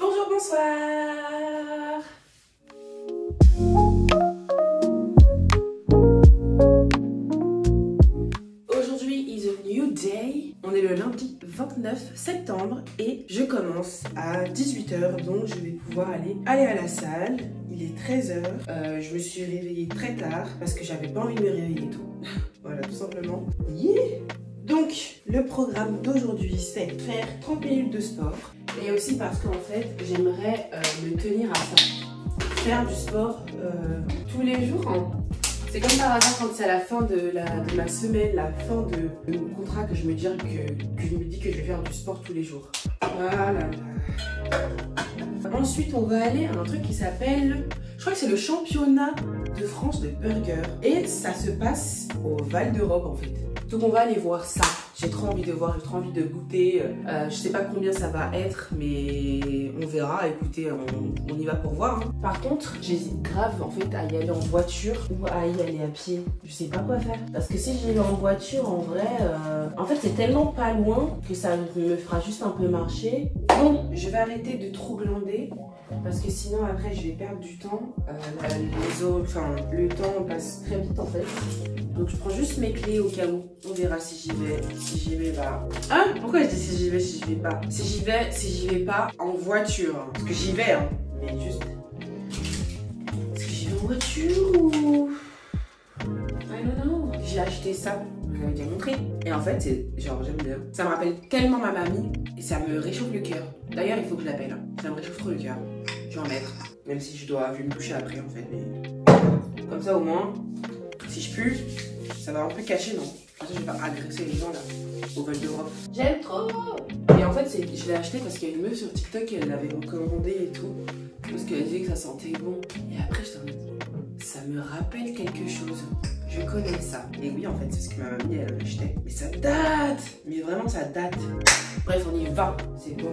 Bonjour, bonsoir. Aujourd'hui is a new day. On est le lundi 29 septembre et je commence à 18 h, donc je vais pouvoir aller à la salle. Il est 13 h. Je me suis réveillée très tard parce que j'avais pas envie de me réveiller tôt. Voilà, tout simplement. Yeah. Donc, le programme d'aujourd'hui, c'est faire 30 minutes de sport. Et aussi parce qu'en fait, j'aimerais me tenir à ça. Faire du sport tous les jours. Hein. C'est comme par hasard quand c'est à la fin de ma semaine, la fin de mon contrat, que je me dis que je vais faire du sport tous les jours. Voilà. Ensuite, on va aller à un truc qui s'appelle... Je crois que c'est le championnat de France de burger. Et ça se passe au Val d'Europe en fait. Donc on va aller voir ça. J'ai trop envie de voir, j'ai trop envie de goûter. Je sais pas combien ça va être, mais on verra. Écoutez, on y va pour voir. Hein. Par contre, j'hésite grave en fait à y aller en voiture ou à y aller à pied. Je sais pas quoi faire. Parce que si j'y vais en voiture, en vrai, en fait c'est tellement pas loin que ça me fera juste un peu marcher. Bon, je vais arrêter de trop glander. Parce que sinon après je vais perdre du temps. Le temps passe très vite en fait. Donc je prends juste mes clés au cas où. On verra si j'y vais. Si j'y vais pas. Ah, pourquoi je dis si j'y vais, si j'y vais pas? Si j'y vais pas en voiture. Parce que j'y vais, hein. Mais juste. Est-ce que j'y vais en voiture ou. I don't know. J'ai acheté ça. Je vous avais déjà montré. Et en fait, c'est genre, j'aime bien. Ça me rappelle tellement ma mamie. Et ça me réchauffe le cœur. D'ailleurs, il faut que je l'appelle. Hein. Ça me réchauffe trop le cœur. Je vais en mettre. Même si je dois me toucher après, en fait. Mais comme ça, au moins, si je pue, ça va un peu cacher, non? Comme ça, je vais pas agresser les gens, là, au Val d'Europe. J'aime trop! Et en fait, je l'ai acheté parce qu'il y a une meuf sur TikTok, elle l'avait recommandé et tout. Parce qu'elle disait que ça sentait bon. Et après, je t'en ai dit, ça me rappelle quelque chose. Je connais ça. Et oui, en fait, c'est ce que ma mamie, elle achetait. Mais ça date! Mais vraiment, ça date. Bref, on y va. C'est bon.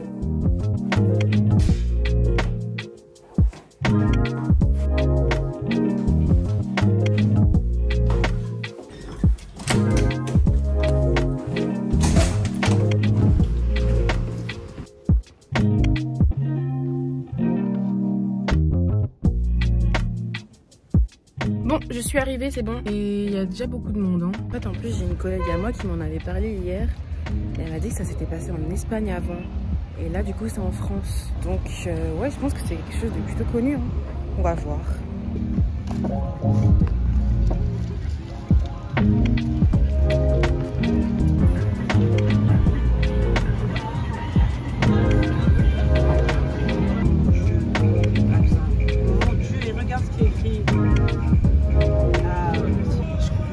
Bon, je suis arrivée, c'est bon. Et il y a déjà beaucoup de monde. Hein. En fait, en plus, j'ai une collègue à moi qui m'en avait parlé hier. Et elle m'a dit que ça s'était passé en Espagne avant. Et là, du coup, c'est en France. Donc, ouais, je pense que c'est quelque chose de plutôt connu. Hein. On va voir.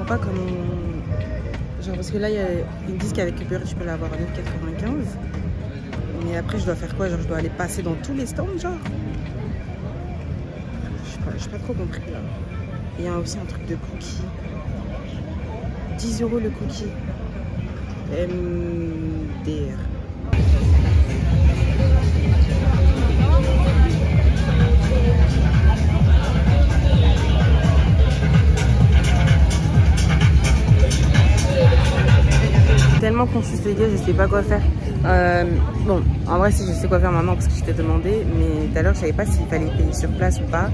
Pas comme genre parce que là ils me disent qu'avec Uber tu peux l'avoir à 9,95 €, mais après je dois faire quoi, genre je dois aller passer dans tous les stands, genre je pas trop compris là. Il y a aussi un truc de cookies, 10 € le cookie, MDR. Tellement confuse les gars, je sais pas quoi faire. Bon, en vrai si je sais quoi faire maintenant parce que je t'ai demandé, mais tout à l'heure je savais pas s'il fallait payer sur place ou pas,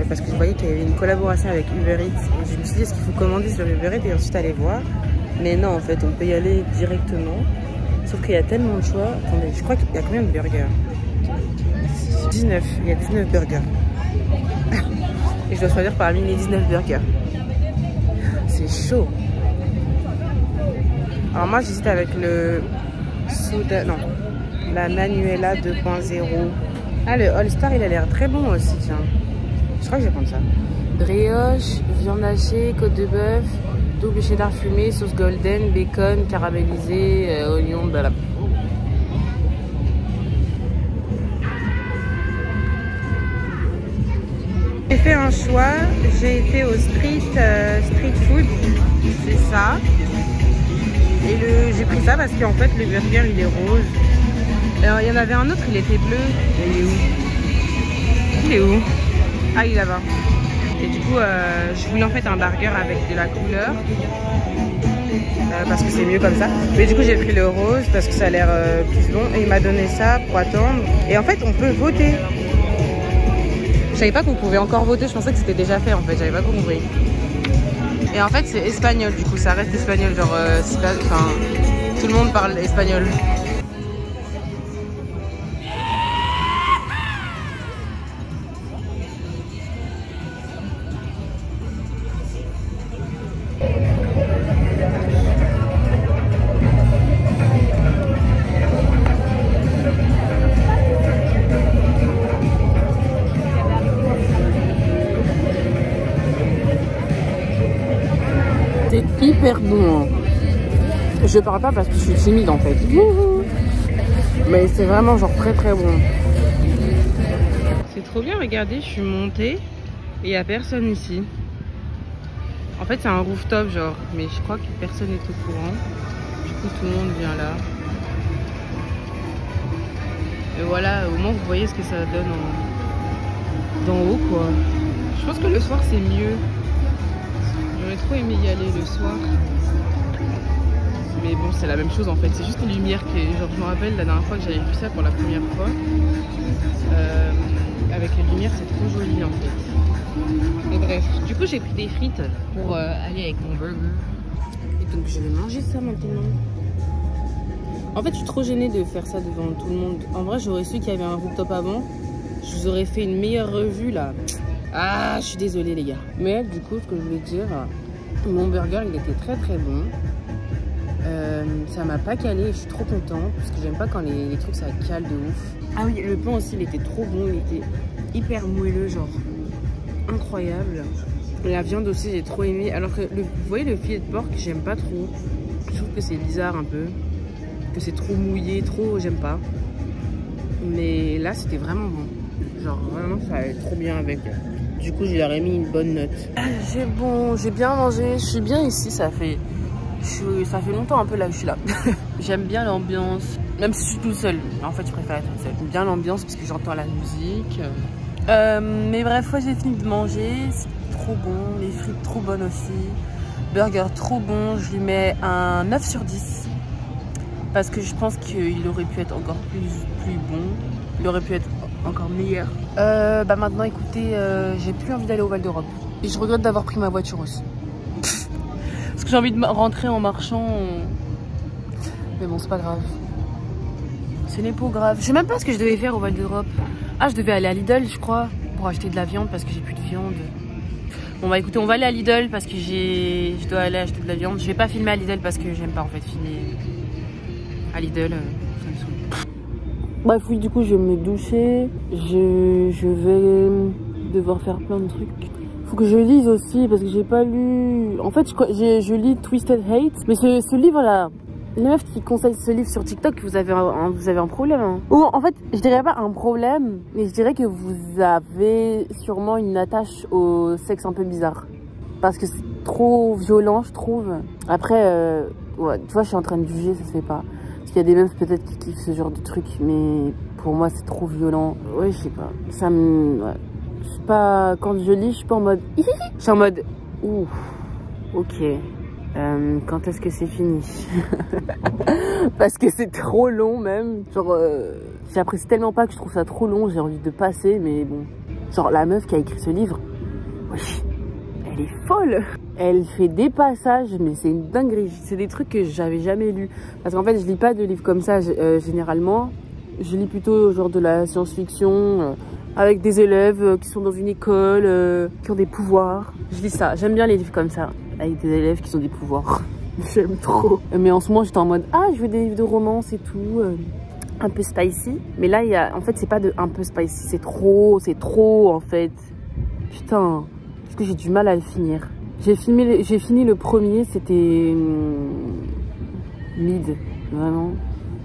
parce que je voyais qu'il y avait une collaboration avec Uber Eats et je me suis dit est-ce qu'il faut commander sur Uber Eats et ensuite aller voir, mais non en fait on peut y aller directement, sauf qu'il y a tellement de choix. Attendez, je crois qu'il y a combien de burgers? 19, il y a 19 burgers et je dois choisir parmi les 19 burgers. C'est chaud. Alors moi j'hésite avec le soda, non, la Manuela 2.0. Ah, le All Star il a l'air très bon aussi, tiens. Je crois que je vais prendre ça. Brioche, viande hachée, côte de bœuf, double cheddar fumé, sauce golden, bacon, caramélisé, oignon, blablabla. J'ai fait un choix, j'ai été au street food, c'est ça. Et j'ai pris ça parce qu'en fait le burger il est rose. Alors il y en avait un autre, il était bleu. Il est où? Il est où? Ah, il est là-bas. Et du coup je voulais en fait un burger avec de la couleur. parce que c'est mieux comme ça. Mais du coup j'ai pris le rose parce que ça a l'air plus bon et il m'a donné ça pour attendre. Et en fait on peut voter. Je savais pas qu'on pouvait encore voter, je pensais que c'était déjà fait en fait, j'avais pas compris. Et en fait c'est espagnol du coup, ça reste espagnol, genre enfin tout le monde parle espagnol. C'est hyper bon. Hein. Je parle pas parce que je suis timide en fait. Mais c'est vraiment genre très très bon. C'est trop bien, regardez, je suis montée et il n'y a personne ici. En fait c'est un rooftop genre, mais je crois que personne n'est au courant. Du coup tout le monde vient là. Et voilà, au moins vous voyez ce que ça donne d'en haut quoi. Je pense que le soir c'est mieux. J'aurais trop aimé y aller le soir. Mais bon, c'est la même chose en fait. C'est juste les lumières qui... Genre, je me rappelle la dernière fois que j'avais vu ça pour la première fois. Avec les lumières, c'est trop joli en fait. Et bref, du coup, j'ai pris des frites pour aller avec mon burger. Et donc, je vais manger ça maintenant. En fait, je suis trop gênée de faire ça devant tout le monde. En vrai, j'aurais su qu'il y avait un rooftop avant. Je vous aurais fait une meilleure revue là. Ah, je suis désolée les gars. Mais du coup, ce que je voulais dire, mon burger, il était très très bon. Ça m'a pas calé, je suis trop contente parce que j'aime pas quand les trucs ça cale de ouf. Ah oui, le pain aussi, il était trop bon, il était hyper moelleux, genre incroyable. La viande aussi, j'ai trop aimé. Alors que, vous voyez, le filet de porc, j'aime pas trop. Je trouve que c'est bizarre un peu, que c'est trop mouillé, trop, j'aime pas. Mais là, c'était vraiment bon. Genre vraiment, ça allait trop bien avec. Du coup, je leur ai mis une bonne note. J'ai bien mangé, je suis bien ici, ça fait longtemps un peu là où je suis là. J'aime bien l'ambiance, même si je suis toute seule. En fait, je préfère être toute seule. J'aime bien l'ambiance parce que j'entends la musique. Mais bref, ouais, j'ai fini de manger. C'est trop bon. Les frites trop bonnes aussi. Burger trop bon. Je lui mets un 9 sur 10. Parce que je pense qu'il aurait pu être encore plus bon. Il aurait pu être encore meilleur. Bah maintenant, écoutez, j'ai plus envie d'aller au Val d'Europe. Et je regrette d'avoir pris ma voiture aussi. Parce que j'ai envie de rentrer en marchant. Mais bon, c'est pas grave. Ce n'est pas grave. Je sais même pas ce que je devais faire au Val d'Europe. Ah, je devais aller à Lidl, je crois, pour acheter de la viande parce que j'ai plus de viande. Bon, bah écoutez, on va aller à Lidl parce que je dois aller acheter de la viande. Je vais pas filmer à Lidl parce que j'aime pas en fait filmer à Lidl. Ça me saoule. Bref, oui, du coup, je vais me doucher. Je vais devoir faire plein de trucs. Faut que je lise aussi parce que j'ai pas lu. En fait, je lis Twisted Hate, mais ce livre-là, les meufs qui conseillent ce livre sur TikTok, vous avez un problème. Hein. Ou en fait, je dirais pas un problème, mais je dirais que vous avez sûrement une attache au sexe un peu bizarre, parce que c'est trop violent, je trouve. Après, ouais, tu vois, je suis en train de juger, ça se fait pas. Parce qu'il y a des meufs peut-être qui kiffent ce genre de truc, mais pour moi, c'est trop violent. Ouais, je sais pas. Ça me. Ouais. Je suis pas, quand je lis, je suis pas en mode je suis en mode ouh, ok, quand est-ce que c'est fini? Parce que c'est trop long même, genre j'apprécie tellement pas que je trouve ça trop long, j'ai envie de passer, mais bon, genre la meuf qui a écrit ce livre, oui, elle est folle, elle fait des passages, mais c'est une dinguerie, c'est des trucs que j'avais jamais lus, parce qu'en fait je lis pas de livres comme ça généralement, je lis plutôt genre de la science-fiction, avec des élèves qui sont dans une école, qui ont des pouvoirs. Je lis ça, j'aime bien les livres comme ça, avec des élèves qui ont des pouvoirs. J'aime trop. Mais en ce moment, j'étais en mode, ah, je veux des livres de romance et tout, un peu spicy. Mais là, en fait, c'est pas de un peu spicy, c'est trop en fait. Putain, parce que j'ai du mal à le finir. J'ai fini le premier, c'était mid, vraiment.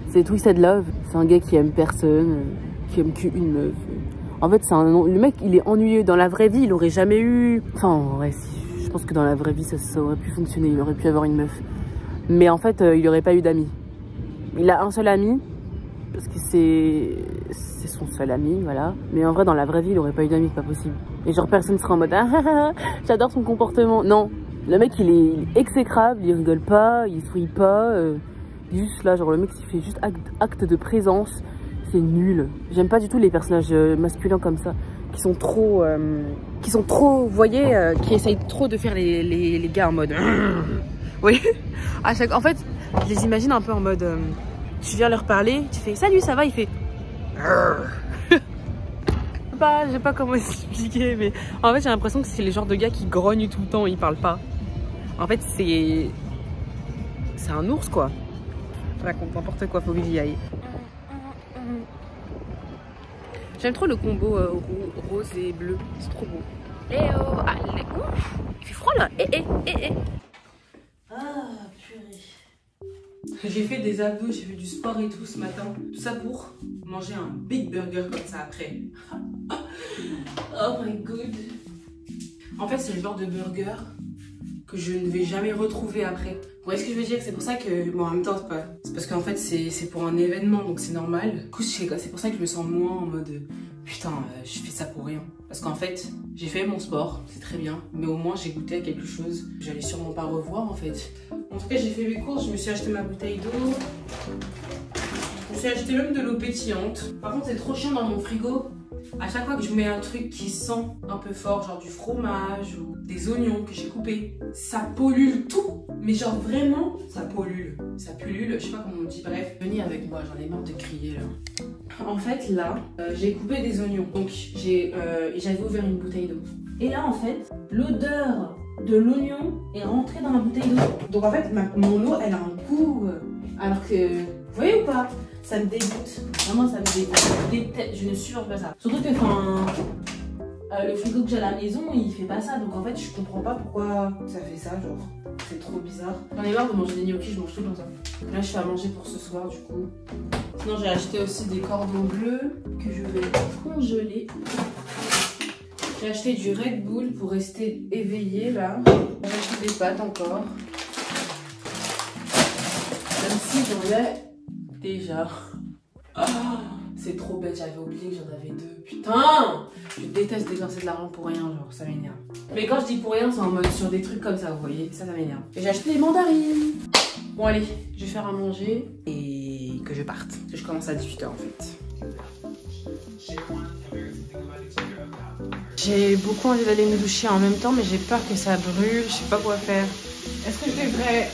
C'est Twisted Love, c'est un gars qui aime personne, qui aime qu'une meuf. En fait, le mec, il est ennuyeux. Dans la vraie vie, il aurait jamais eu... Enfin, ouais, je pense que dans la vraie vie, ça aurait pu fonctionner. Il aurait pu avoir une meuf. Mais en fait, il aurait pas eu d'amis. Il a un seul ami, parce que c'est son seul ami, voilà. Mais en vrai, dans la vraie vie, il aurait pas eu d'amis, c'est pas possible. Et genre, personne serait en mode, ah, j'adore son comportement. Non, Le mec il est exécrable, il rigole pas, il sourit pas. Il est juste là, genre le mec il fait juste acte de présence. C'est nul. J'aime pas du tout les personnages masculins comme ça. Qui sont trop, vous voyez, qui essayent trop de faire les gars en mode. Oui. En fait, je les imagine un peu en mode. Tu viens leur parler, tu fais salut, ça va, il fait. Je sais pas comment expliquer, mais en fait j'ai l'impression que c'est les genres de gars qui grognent tout le temps, ils parlent pas. En fait c'est un ours quoi. Je raconte n'importe quoi, faut que j'y aille. J'aime trop le combo rose et bleu, c'est trop beau. Eh oh, allez, ouf, il fait froid là. Ah purée. J'ai fait des abdos, j'ai fait du sport et tout ce matin. Tout ça pour manger un big burger comme ça après. Oh my god. En fait, c'est le genre de burger que je ne vais jamais retrouver après. Vous voyez ce que je veux dire? C'est pour ça que... Bon, en même temps, c'est parce qu'en fait, c'est pour un événement, donc c'est normal. Du coup, c'est pour ça que je me sens moins en mode... Putain, je fais ça pour rien. Parce qu'en fait, j'ai fait mon sport, c'est très bien. Mais au moins, j'ai goûté à quelque chose que j'allais sûrement pas revoir, en fait. En tout cas, j'ai fait mes courses, je me suis acheté ma bouteille d'eau. Je me suis acheté même de l'eau pétillante. Par contre, c'est trop chiant dans mon frigo. À chaque fois que je mets un truc qui sent un peu fort, genre du fromage ou des oignons que j'ai coupés, ça pollue tout. Mais genre vraiment, ça pollue. Ça pullule, je sais pas comment on dit. Bref, venez avec moi, j'en ai marre de crier là. En fait, là, j'ai coupé des oignons. Donc, j'avais ouvert une bouteille d'eau. Et là, en fait, l'odeur de l'oignon est rentrée dans la bouteille d'eau. Donc, en fait, mon eau, elle a un goût. Alors que, vous voyez ou pas? Ça me dégoûte. Vraiment, ça me dégoûte. Je ne supporte pas ça. Surtout que, le frigo que j'ai à la maison, il fait pas ça. Donc, en fait, je comprends pas pourquoi ça fait ça. Genre, c'est trop bizarre. J'en ai marre de manger des gnocchis, je mange tout le temps ça. Là, je fais à manger pour ce soir, du coup. Sinon, j'ai acheté aussi des cordons bleus que je vais congeler. J'ai acheté du Red Bull pour rester éveillé là. J'ai acheté des pâtes encore. Même si j'en ai déjà. Oh, c'est trop bête, j'avais oublié que j'en avais deux. Putain! Je déteste dépenser de l'argent pour rien, genre ça m'énerve. Mais quand je dis pour rien, c'est en mode sur des trucs comme ça, vous voyez, ça m'énerve. Et j'ai acheté des mandarines. Bon allez, je vais faire à manger et que je parte. Parce que je commence à 18h en fait. J'ai beaucoup envie d'aller me doucher en même temps, mais j'ai peur que ça brûle, je sais pas quoi faire. Est-ce que je devrais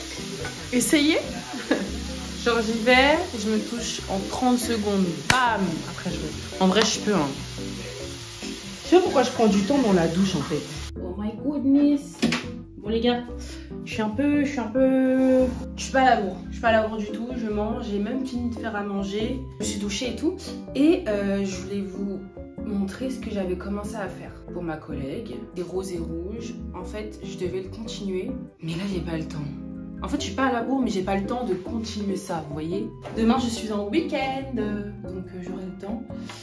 essayer? Genre j'y vais, je me touche en 30 secondes, bam! Après je vais. En vrai je peux hein. Je sais pas pourquoi je prends du temps dans la douche en fait. Oh my goodness. Bon les gars, je suis pas à la bourre. Je suis pas à la bourre du tout, je mange, j'ai même fini de faire à manger. Je me suis douchée et tout. Et je voulais vous montrer ce que j'avais commencé à faire pour ma collègue. Des roses et rouges. En fait, je devais le continuer, mais là j'ai pas le temps. En fait, je suis pas à la bourre, mais j'ai pas le temps de continuer ça, vous voyez. Demain, je suis en week-end, donc j'aurai le temps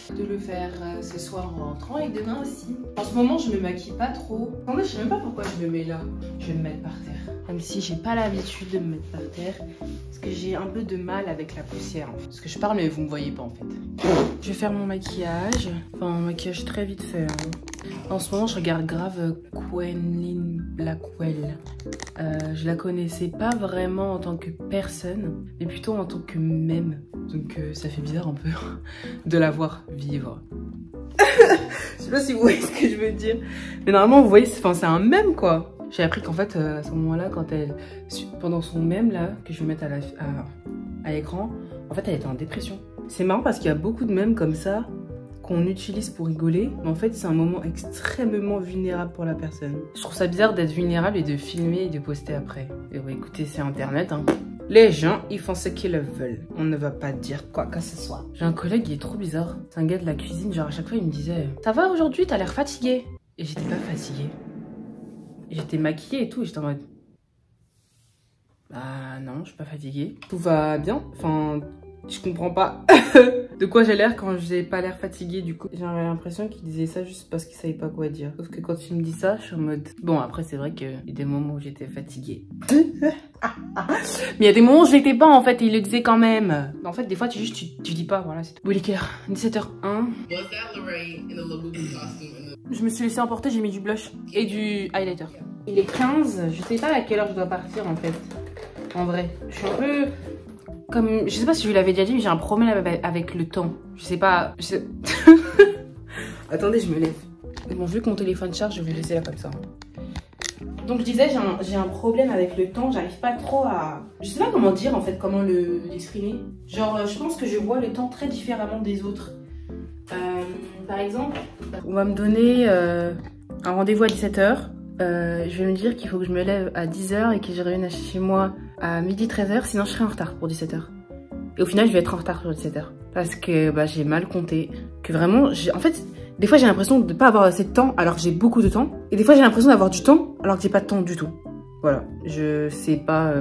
de le faire ce soir en rentrant et demain aussi. En ce moment, je me maquille pas trop. En fait, je sais même pas pourquoi je me mets là. Je vais me mettre par terre. Même si j'ai pas l'habitude de me mettre par terre, parce que j'ai un peu de mal avec la poussière. En fait. Parce que je parle, mais vous me voyez pas en fait. Je vais faire mon maquillage. Enfin, mon maquillage très vite fait. Hein. En ce moment, je regarde grave Quenlin Blackwell. Je la connaissais pas vraiment en tant que personne, mais plutôt en tant que mème. Donc ça fait bizarre un peu de la voir vivre. Je sais pas si vous voyez ce que je veux dire. Mais normalement, vous voyez, c'est un mème quoi. J'ai appris qu'en fait, à ce moment-là, pendant son mème là, que je vais mettre à l'écran, en fait, elle était en dépression. C'est marrant parce qu'il y a beaucoup de mèmes comme ça qu'on utilise pour rigoler, mais en fait c'est un moment extrêmement vulnérable pour la personne. Je trouve ça bizarre d'être vulnérable et de filmer et de poster après. Et ouais, écoutez, c'est internet hein. Les gens, ils font ce qu'ils veulent. On ne va pas dire quoi que ce soit. J'ai un collègue qui est trop bizarre. C'est un gars de la cuisine, genre à chaque fois il me disait « Ça va aujourd'hui, t'as l'air fatiguée ?» Et j'étais pas fatiguée. J'étais maquillée et tout, et j'étais en mode « Bah non, je suis pas fatiguée. Tout va bien, enfin... » Je comprends pas de quoi j'ai l'air quand j'ai pas l'air fatiguée du coup. J'avais l'impression qu'il disait ça juste parce qu'il savait pas quoi dire. Sauf que quand il me dit ça, je suis en mode... Bon, après c'est vrai qu'il y a des moments où j'étais fatiguée. Mais il y a des moments où je l'étais pas en fait et il le disait quand même. En fait des fois tu dis pas, voilà c'est tout. Bon il est quelle heure? 17h01. Je me suis laissée emporter, j'ai mis du blush et du highlighter. Il est 15, je sais pas à quelle heure je dois partir en fait. En vrai, je suis un peu comme, je sais pas si je vous l'avais déjà dit, mais j'ai un problème avec le temps. Je sais pas. Attendez, je me lève. Bon, vu que mon téléphone charge, je vais le laisser là comme ça. Donc je disais, j'ai un problème avec le temps, j'arrive pas trop à... Je sais pas comment dire en fait, comment l'exprimer. Genre, je pense que je vois le temps très différemment des autres. Par exemple, on va me donner un rendez-vous à 17 h. Je vais me dire qu'il faut que je me lève à 10 h et que je revienne chez moi à midi 13 h, sinon je serai en retard pour 17 h. Et au final, je vais être en retard pour 17 h. Parce que bah, j'ai mal compté. Que vraiment, en fait... Des fois, j'ai l'impression de ne pas avoir assez de temps alors que j'ai beaucoup de temps. Et des fois, j'ai l'impression d'avoir du temps alors que j'ai pas de temps du tout. Voilà, je sais pas...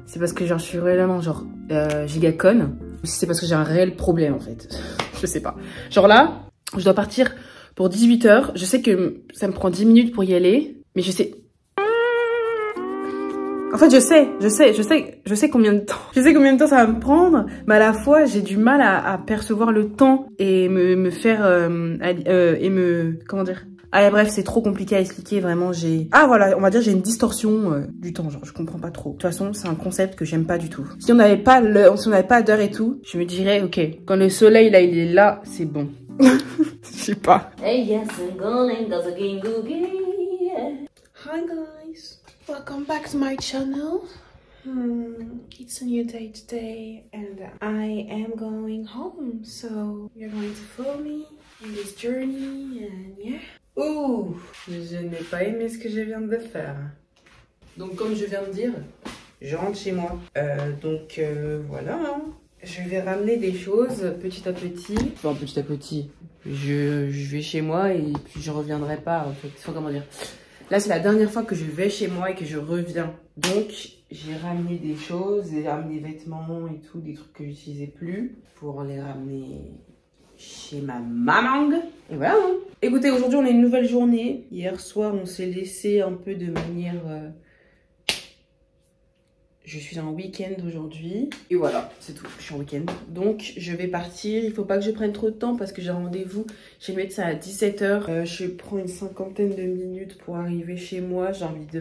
C'est parce que genre, je suis réellement genre giga conne. Ou si c'est parce que j'ai un réel problème en fait. Je sais pas. Genre là, je dois partir pour 18 h. Je sais que ça me prend 10 minutes pour y aller. Mais je sais... En fait, je sais combien de temps. Je sais combien de temps ça va me prendre, mais à la fois, j'ai du mal à percevoir le temps et me faire comment dire. Ah bref, c'est trop compliqué à expliquer, vraiment, ah voilà, on va dire j'ai une distorsion du temps, genre je comprends pas trop. De toute façon, c'est un concept que j'aime pas du tout. Si on n'avait pas d'heure et tout, je me dirais OK, quand le soleil là, il est là, c'est bon. Je sais pas. Hey, yes, Hi guys. Welcome back to my channel. It's a new day today and I am going home, so you're going to follow me in this journey and yeah. Ouh, je n'ai pas aimé ce que je viens de faire. Donc comme je viens de dire, je rentre chez moi. Voilà, hein. Je vais ramener des choses petit à petit. Enfin petit à petit. Je vais chez moi et puis je reviendrai pas en fait. Enfin, comment dire. Là, c'est la dernière fois que je vais chez moi et que je reviens. Donc, j'ai ramené des choses, j'ai ramené des vêtements et tout, des trucs que j'utilisais plus pour les ramener chez ma maman. Et voilà. Hein. Écoutez, aujourd'hui, on a une nouvelle journée. Hier soir, on s'est laissé un peu de manière... Je suis en week-end aujourd'hui. Et voilà, c'est tout. Je suis en week-end. Donc, je vais partir. Il faut pas que je prenne trop de temps parce que j'ai rendez-vous chez le médecin à 17 h. Je prends une cinquantaine de minutes pour arriver chez moi. J'ai envie de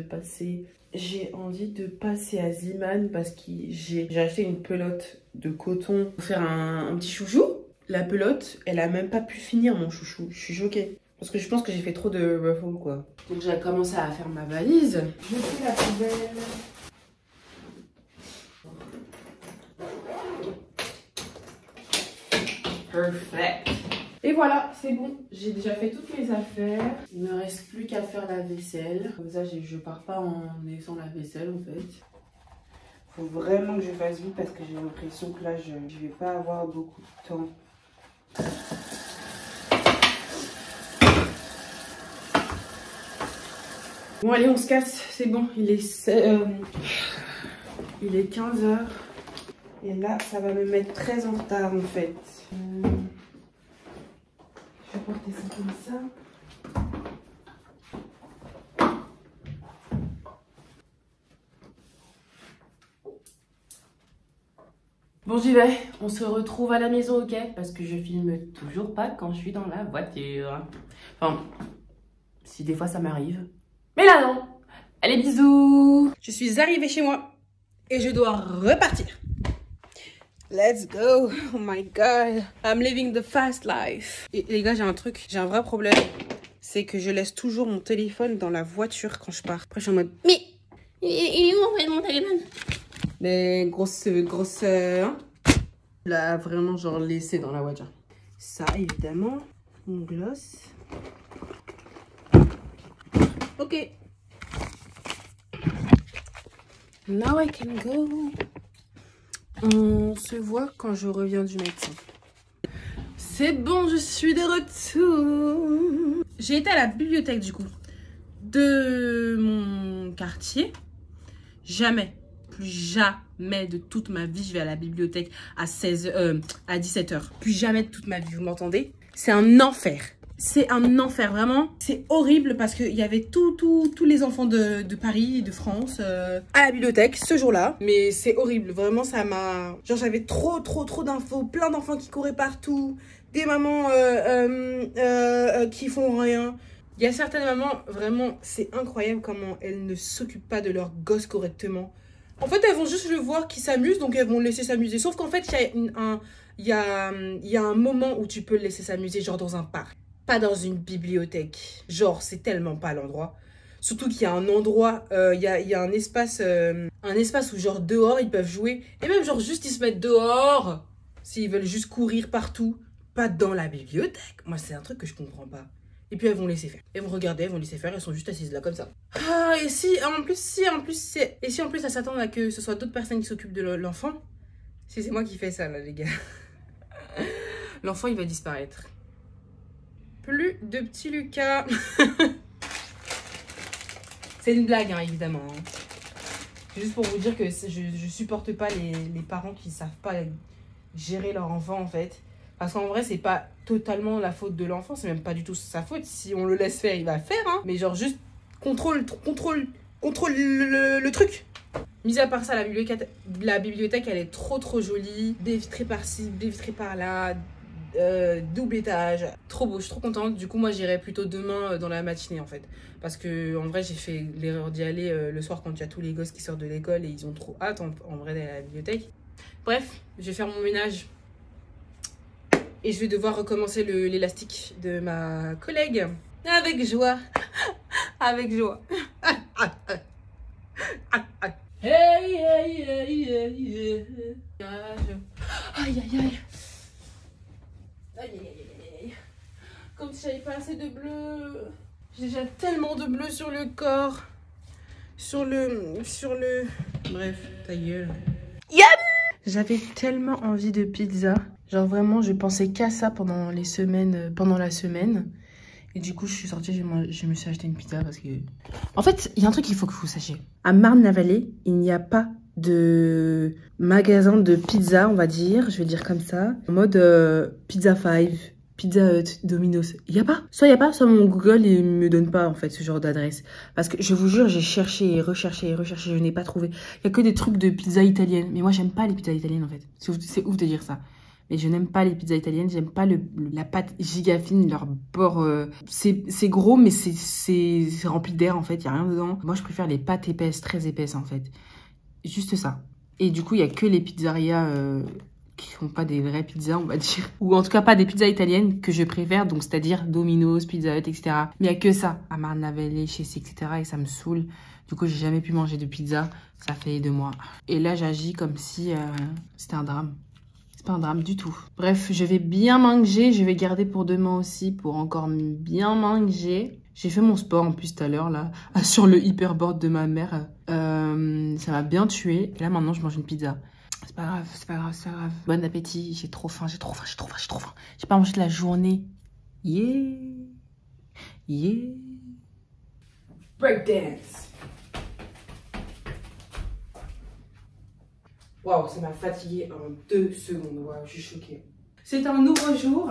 passer à Ziman parce que j'ai acheté une pelote de coton pour faire un petit chouchou. La pelote, elle a même pas pu finir mon chouchou. Je suis choquée. Parce que je pense que j'ai fait trop de ruffle, quoi. Donc, j'ai commencé à faire ma valise. Je fais la poubelle. Perfect. Et voilà, c'est bon. J'ai déjà fait toutes mes affaires. Il ne me reste plus qu'à faire la vaisselle. Comme ça, je pars pas en laissant la vaisselle en fait. Faut vraiment que je fasse vite parce que j'ai l'impression que là, je vais pas avoir beaucoup de temps. Bon, allez, on se casse. C'est bon. Il est 15 h. Et là, ça va me mettre très en retard en fait. Je vais porter ça comme ça. Bon, j'y vais. On se retrouve à la maison, ok? Parce que je filme toujours pas quand je suis dans la voiture. Enfin, si des fois ça m'arrive. Mais là, non. Allez, bisous. Je suis arrivée chez moi et je dois repartir. Let's go. Oh my god. I'm living the fast life. Et les gars, j'ai un vrai problème. C'est que je laisse toujours mon téléphone dans la voiture quand je pars. Après, je suis en mode... Mais il est où en fait mon téléphone? Les grosses... Hein, là, vraiment, genre, laissé dans la voiture. Ça, évidemment. Mon gloss. Ok. Now I can go. On se voit quand je reviens du médecin. C'est bon, je suis de retour. J'ai été à la bibliothèque du coup de mon quartier. Jamais, plus jamais de toute ma vie, je vais à la bibliothèque à 17 h. Plus jamais de toute ma vie, vous m'entendez? C'est un enfer. C'est un enfer, vraiment. C'est horrible parce qu'il y avait tous les enfants de Paris et de France à la bibliothèque ce jour-là. Mais c'est horrible, vraiment, ça m'a... Genre, j'avais trop d'infos, plein d'enfants qui couraient partout, des mamans qui font rien. Il y a certaines mamans, vraiment, c'est incroyable comment elles ne s'occupent pas de leur gosse correctement. En fait, elles vont juste le voir qui s'amuse, donc elles vont le laisser s'amuser. Sauf qu'en fait, il y a un moment où tu peux le laisser s'amuser, genre dans un parc. Pas dans une bibliothèque. Genre, c'est tellement pas l'endroit. Surtout qu'il y a un endroit, il y a un espace où genre dehors, ils peuvent jouer. Et même genre juste ils se mettent dehors, s'ils veulent juste courir partout. Pas dans la bibliothèque. Moi, c'est un truc que je comprends pas. Et puis elles vont laisser faire. Elles vont regarder, elles vont laisser faire, elles sont juste assises là comme ça. Ah, et si en plus elles s'attendent à que ce soit d'autres personnes qui s'occupent de l'enfant. Si c'est moi qui fais ça là, les gars. L'enfant il va disparaître. Plus de petit Lucas. C'est une blague, hein, évidemment. Hein. Juste pour vous dire que je supporte pas les parents qui savent pas gérer leur enfant en fait. Parce qu'en vrai, c'est pas totalement la faute de l'enfant, c'est même pas du tout sa faute. Si on le laisse faire, il va faire, hein. Mais genre juste contrôle le truc. Mis à part ça, la bibliothèque, elle est trop jolie. Baie vitrée par-ci, baie vitrée par-là. Double étage. Trop beau, je suis trop contente. Du coup, moi, j'irai plutôt demain dans la matinée, en fait. Parce que en vrai, j'ai fait l'erreur d'y aller le soir quand il y a tous les gosses qui sortent de l'école et ils ont trop hâte, en vrai, d'aller à la bibliothèque. Bref, je vais faire mon ménage. Et je vais devoir recommencer l'élastique de ma collègue. Avec joie. Avec joie. Hey, hey, hey, hey, hey. Aïe, aïe, aïe. Aïe, aïe, aïe, aïe. Comme si j'avais pas assez de bleu. J'ai déjà tellement de bleu sur le corps. Sur le... Bref, ta gueule. Yum! J'avais tellement envie de pizza. Genre vraiment, je pensais qu'à ça pendant la semaine. Et du coup, je suis sortie, je me suis acheté une pizza parce que... En fait, il y a un truc qu'il faut que vous sachiez. À Marne-la-Vallée, il n'y a pas de magasin de pizza, on va dire. Je vais dire comme ça. En mode Pizza 5, Pizza Hut, Domino's. Il n'y a pas. Soit il n'y a pas, soit mon Google, il me donne pas en fait ce genre d'adresse. Parce que je vous jure, j'ai cherché et recherché, je n'ai pas trouvé. Il n'y a que des trucs de pizza italienne. Mais moi, j'aime pas les pizzas italiennes en fait. C'est ouf de dire ça. Mais je n'aime pas les pizzas italiennes, j'aime pas la pâte giga fine, leur bord... c'est gros, mais c'est rempli d'air en fait, il n'y a rien dedans. Moi, je préfère les pâtes épaisses, très épaisses en fait. Juste ça. Et du coup, il n'y a que les pizzerias qui font pas des vraies pizzas, on va dire. Ou en tout cas, pas des pizzas italiennes que je préfère, donc c'est-à-dire Domino's, Pizza Hut, etc. Mais il n'y a que ça, à Marne-la-Vallée, chez C, etc. Et ça me saoule. Du coup, j'ai jamais pu manger de pizza, ça fait 2 mois. Et là, j'agis comme si c'était un drame. C'est pas un drame du tout. Bref, je vais bien manger. Je vais garder pour demain aussi pour encore bien manger. J'ai fait mon sport en plus tout à l'heure là, sur le hyperboard de ma mère. Ça m'a bien tué. Et là maintenant, je mange une pizza. C'est pas grave, c'est pas grave, c'est pas grave. Bon appétit. J'ai trop faim, j'ai trop faim. J'ai pas mangé de la journée. Yeah. Yeah. Breakdance. Waouh, ça m'a fatiguée en 2 secondes. Waouh, je suis choquée. C'est un nouveau jour.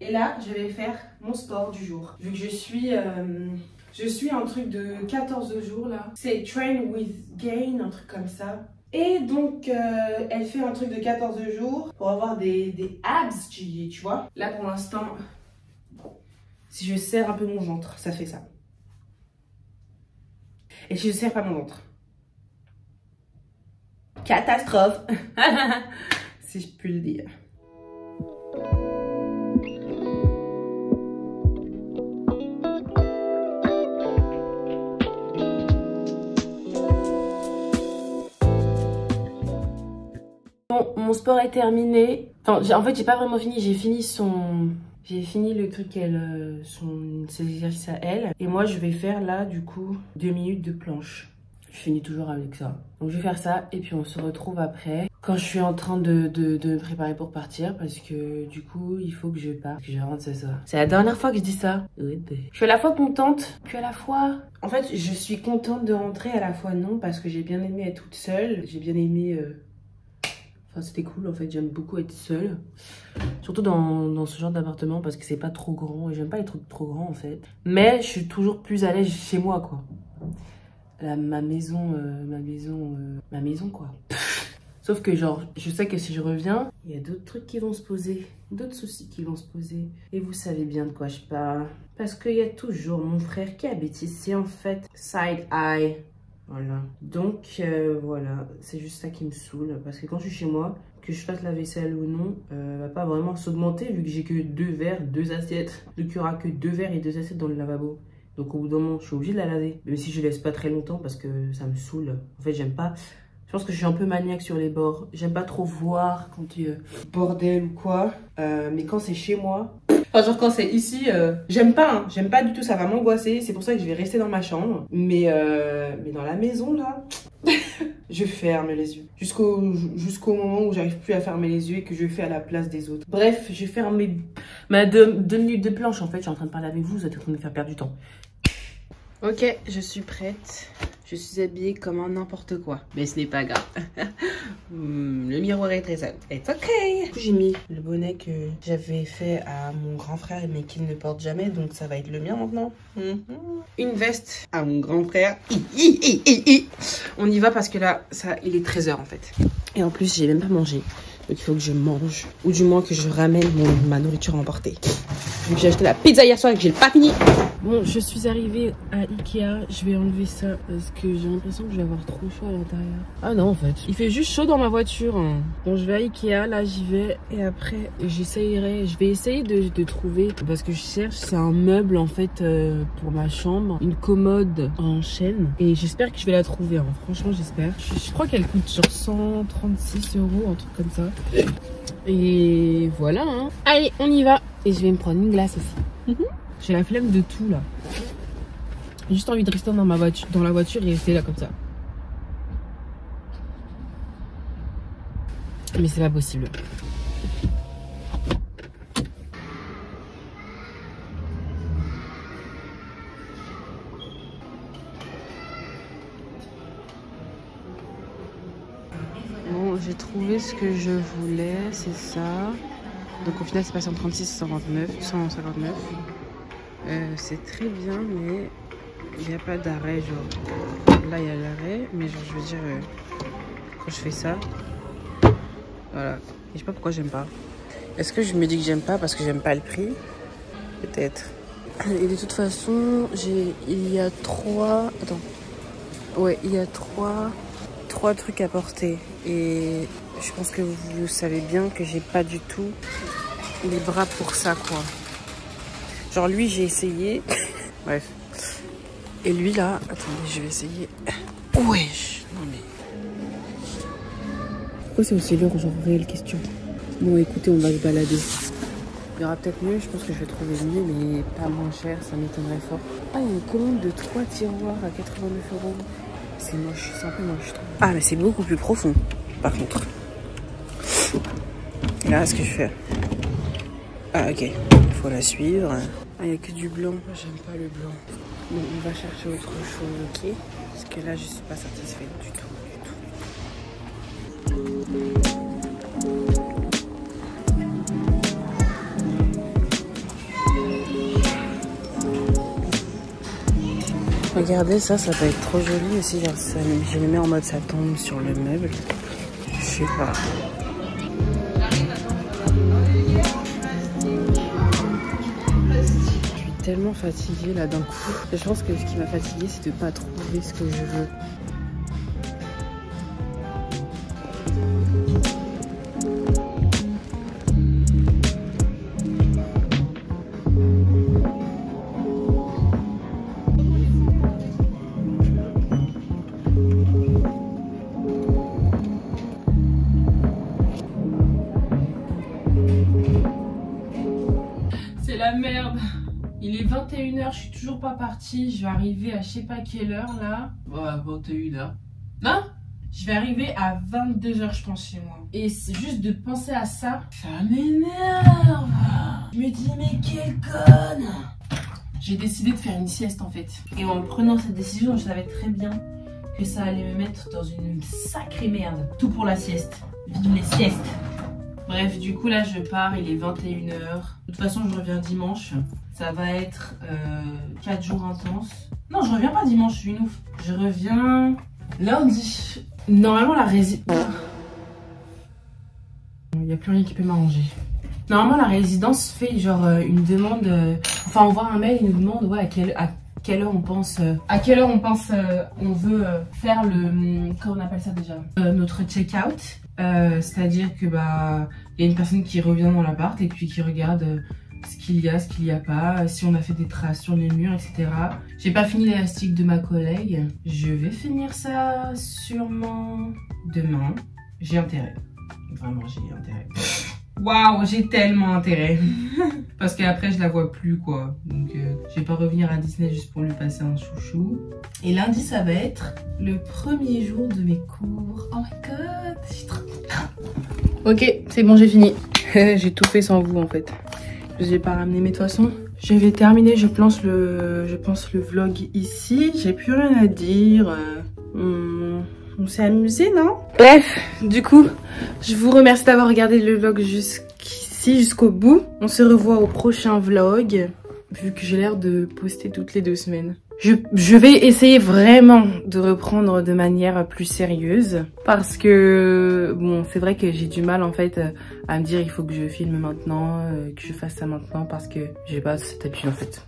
Et là, je vais faire mon sport du jour. Vu que je suis un truc de 14 jours là. C'est Train with Gain, un truc comme ça. Et donc, elle fait un truc de 14 jours pour avoir des abs, tu vois. Là, pour l'instant, si je serre un peu mon ventre, ça fait ça. Et si je serre pas mon ventre, catastrophe. Si je puis le dire. Bon, mon sport est terminé. Enfin, en fait, j'ai pas vraiment fini. J'ai fini le truc ses exercices à elle. Et moi, je vais faire là, du coup, 2 minutes de planche. Je finis toujours avec ça. Donc je vais faire ça et puis on se retrouve après quand je suis en train de me préparer pour partir parce que du coup il faut que je parte, que je rentre ce soir. C'est la dernière fois que je dis ça. Je suis à la fois contente puis à la fois... En fait je suis contente de rentrer, à la fois non, parce que j'ai bien aimé être toute seule. J'ai bien aimé... Enfin c'était cool en fait, j'aime beaucoup être seule. Surtout dans ce genre d'appartement parce que c'est pas trop grand et j'aime pas les trucs trop grands en fait. Mais je suis toujours plus à l'aise chez moi quoi. Ma maison quoi. Sauf que genre, je sais que si je reviens, il y a d'autres trucs qui vont se poser, d'autres soucis qui vont se poser. Et vous savez bien de quoi je parle. Parce qu'il y a toujours mon frère qui habite ici, en fait. Side eye. Voilà. Donc, voilà. C'est juste ça qui me saoule. Parce que quand je suis chez moi, que je fasse la vaisselle ou non, va pas vraiment s'augmenter vu que j'ai que 2 verres, 2 assiettes. Donc, il y aura que 2 verres et 2 assiettes dans le lavabo. Donc, au bout d'un moment, je suis obligée de la laver. Même si je laisse pas très longtemps parce que ça me saoule. En fait, j'aime pas... Je pense que je suis un peu maniaque sur les bords. J'aime pas trop voir quand il y a bordel ou quoi. Mais quand c'est chez moi... Enfin, genre quand c'est ici, j'aime pas. Hein. J'aime pas du tout, ça va m'angoisser. C'est pour ça que je vais rester dans ma chambre. Mais dans la maison, là... je ferme les yeux. Jusqu'au moment où j'arrive plus à fermer les yeux et que je fais à la place des autres. Bref, je vais faire ma 2 minutes de planche. En fait, je suis en train de parler avec vous. Vous êtes en train de me faire perdre du temps. Ok, je suis prête. Je suis habillée comme un n'importe quoi. Mais ce n'est pas grave. Le miroir est très sale. It's ok. J'ai mis le bonnet que j'avais fait à mon grand frère mais qu'il ne porte jamais. Donc ça va être le mien maintenant. Une veste à mon grand frère. On y va parce que là, il est 13 h en fait. Et en plus, j'ai même pas mangé. Donc il faut que je mange. Ou du moins que je ramène ma nourriture à emporter. Vu que j'ai acheté la pizza hier soir et que j'ai pas fini. Bon, je suis arrivée à Ikea. Je vais enlever ça parce que j'ai l'impression que je vais avoir trop chaud à l'intérieur. Ah non, en fait. Il fait juste chaud dans ma voiture. Bon, je vais à Ikea. Là, j'y vais. Et après, je vais essayer de trouver. Parce que je cherche, c'est un meuble en fait pour ma chambre. Une commode en chaîne. Et j'espère que je vais la trouver. Hein. Franchement, j'espère. Je crois qu'elle coûte genre 136 €, un truc comme ça. Et voilà. Hein. Allez, on y va. Et je vais me prendre une glace aussi. J'ai la flemme de tout là. J'ai juste envie de rester dans la voiture et rester là comme ça. Mais c'est pas possible. Bon, j'ai trouvé ce que je voulais, c'est ça. Donc au final c'est pas 136, 159. C'est très bien, mais il n'y a pas d'arrêt. Genre là il y a l'arrêt, mais genre je veux dire quand je fais ça, voilà. Et je sais pas pourquoi j'aime pas. Est-ce que je me dis que j'aime pas parce que j'aime pas le prix? Peut-être. Et de toute façon, il y a 3 trucs à porter. Et je pense que vous savez bien que j'ai pas du tout les bras pour ça, quoi. Genre lui, j'ai essayé. Bref. Et lui, là, attendez, je vais essayer. Wesh. Non mais... Pourquoi c'est aussi lourd, genre réelle question. Bon, écoutez, on va se balader. Il y aura peut-être mieux, je pense que je vais trouver mieux, mais pas moins cher, ça m'étonnerait fort. Ah, il y a une commande de 3 tiroirs à 89 €. C'est moche, c'est un peu moche, je trouve. Ah, mais c'est beaucoup plus profond, par contre. Et là, ce que je fais... Ah, ok. Il faut la suivre. Ah, il n'y a que du blanc. J'aime pas le blanc. Bon, on va chercher autre chose, ok? Parce que là, je suis pas satisfaite du tout. Regardez, ça peut être trop joli aussi. Genre, ça, je le mets en mode ça tombe sur le meuble. Je sais pas. Tellement fatiguée là d'un coup. Je pense que ce qui m'a fatiguée, c'est de pas trouver ce que je veux. C'est la merde. Il est 21 h, je suis toujours pas partie. Je vais arriver à je sais pas quelle heure là. Ouais, 21 h. Non, je vais arriver à 22 h, je pense, chez moi. Et c'est juste de penser à ça, ça m'énerve. Je me dis, mais quelle conne. J'ai décidé de faire une sieste en fait. Et en prenant cette décision, je savais très bien que ça allait me mettre dans une sacrée merde. Tout pour la sieste. Vive les siestes. Bref, du coup là je pars, il est 21 h. De toute façon je reviens dimanche. Ça va être 4 jours intenses. Non, je reviens pas dimanche, je suis une ouf. Je reviens lundi. Normalement la résidence... Il n'y a plus rien qui peut m'arranger. Normalement, la résidence fait genre une demande, enfin, on envoie un mail et nous demande ouais, à quelle heure on pense, on veut faire le, comment on appelle ça déjà, notre check-out. C'est-à-dire que bah, il y a une personne qui revient dans l'appart et puis qui regarde ce qu'il y a, ce qu'il n'y a pas, si on a fait des traces sur les murs, etc. J'ai pas fini l'élastique de ma collègue. Je vais finir ça sûrement demain. J'ai intérêt. Vraiment, j'ai intérêt. Waouh, j'ai tellement intérêt. Parce qu'après, je la vois plus, quoi. Donc, je vais pas revenir à Disney juste pour lui passer un chouchou. Et lundi, ça va être le premier jour de mes cours. Oh my god, je suis trop contente. Ok, c'est bon, j'ai fini. J'ai tout fait sans vous, en fait. Je vous ai pas ramené, mais de toute façon, je vais terminer, je pense, le vlog ici. J'ai plus rien à dire. On s'est amusé, non? Bref, du coup, je vous remercie d'avoir regardé le vlog jusqu'ici, jusqu'au bout. On se revoit au prochain vlog, vu que j'ai l'air de poster toutes les 2 semaines. Je vais essayer vraiment de reprendre de manière plus sérieuse. Parce que, bon, c'est vrai que j'ai du mal, en fait, à me dire il faut que je filme maintenant, que je fasse ça maintenant, parce que j'ai pas cette habitude, en fait.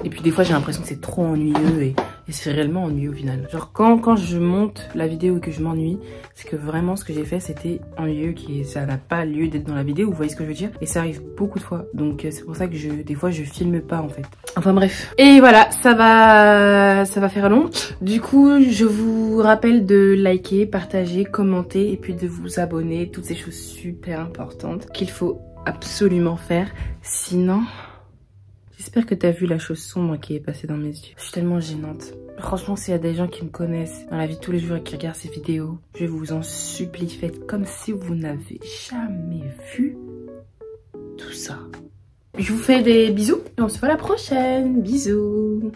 Et puis des fois j'ai l'impression que c'est trop ennuyeux et c'est réellement ennuyeux au final. Genre quand je monte la vidéo et que je m'ennuie, c'est que vraiment ce que j'ai fait c'était ennuyeux, ça n'a pas lieu d'être dans la vidéo, vous voyez ce que je veux dire. Et ça arrive beaucoup de fois, donc c'est pour ça que des fois je filme pas en fait. Enfin bref. Et voilà, ça va faire long. Du coup je vous rappelle de liker, partager, commenter et puis de vous abonner. Toutes ces choses super importantes qu'il faut absolument faire, sinon... J'espère que t'as vu la chose sombre qui est passée dans mes yeux. Je suis tellement gênante. Franchement, s'il y a des gens qui me connaissent dans la vie de tous les jours et qui regardent ces vidéos, je vous en supplie, faites comme si vous n'avez jamais vu tout ça. Je vous fais des bisous et on se voit la prochaine. Bisous.